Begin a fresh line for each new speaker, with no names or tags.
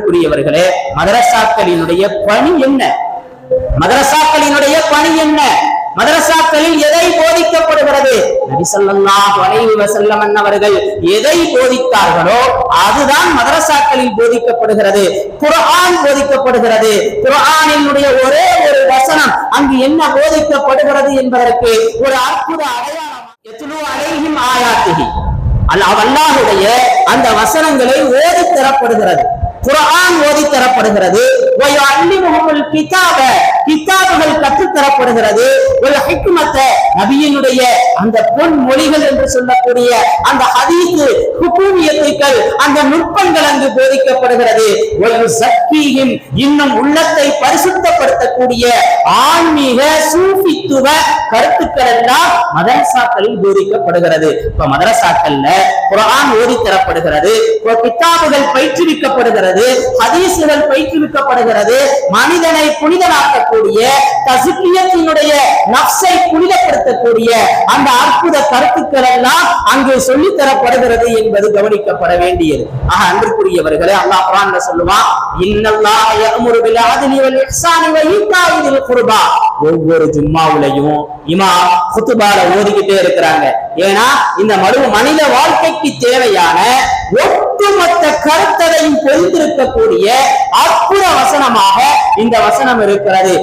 புரியவர்களே, மதரசாக்களினுடைய பணி என்ன? மதரசாக்களினுடைய பணி என்ன? மதரசாக்களில் எதை போதிக்கப்படுகிறது? நபி ஸல்லல்லாஹு அலைஹி வஸல்லம் அவர்கள் எதை போதித்தார்களோ அதுதான் மதரசாக்களில் போதிக்கப்படுகிறது. குர்ஆன் போதிக்கப்படுகிறது. குர்ஆனினுடைய ஒரே ஒரு வசனம் அங்கு என்ன போதிக்கப்படுகிறது என்பதற்கு ஒரு அற்புத அடையாளம். யத்லு அலைஹிம் ஆயாத்திஹி, அல்லாஹ்வுடைய அந்த வசனங்களை ஓதி தரப்படுகிறது. குர்ஆன் ஓதி தரப்படுகிறது. கிதாபுகள் கற்றுத்தரப்படுகிறது. நபியினுடைய அந்த பொன் மொழிகள் என்று சொல்லக்கூடிய அந்த ஹதீஸ் ஹுகூமியத்துக்கள், அந்த நுட்பங்கள் அங்கு போதிக்கப்படுகிறது. இன்னும் உள்ளத்தை பரிசுத்தப்படுத்தக்கூடிய ஆன்மீக சூஃபித்துவ கருத்துக்கள் எல்லாம் மதரசாக்களில் போதிக்கப்படுகிறது. இப்ப மதரசாக்கள்ல குர்ஆன் ஓதி தரப்படுகிறது, கிதாபுகள் பயிற்றுவிக்கப்படுகிறது, ஹதீசுகள் பயிற்றுவிக்கப்படுகிறது. மனிதனை புனிதனாக்கக்கூடிய, தஸ்கியத்தினுடைய நஃப்ஸை புனிதப்படுத்தக்கூடிய அந்த அற்புத கருத்துக்கள் எல்லாம் அங்கே சொல்லித் தரப்படுகிறது என்பது கவனிக்கப்பட வேண்டியது. அன்பிற்குரியவர்களே, அல்லாஹ் குர்ஆன்ல சொல்லுவான், இன்னல்லாஹ யஅமுரு பில் அத்லி வல் இஹ்சானி வ ஈதாஇ தில் குர்பா. ஒவ்வொரு ஜும்மாவுலயும் இமாம் குத்பால ஓதிக்கிட்டே இருக்கிறாங்க. ஏன்னா இந்த மனித வாழ்க்கைக்கு தேவையான ஒட்டுமொத்த கருத்தையும் பொறிந்திருக்கக்கூடிய அற்புத வசனமாக இந்த வசனம் இருக்கிறது.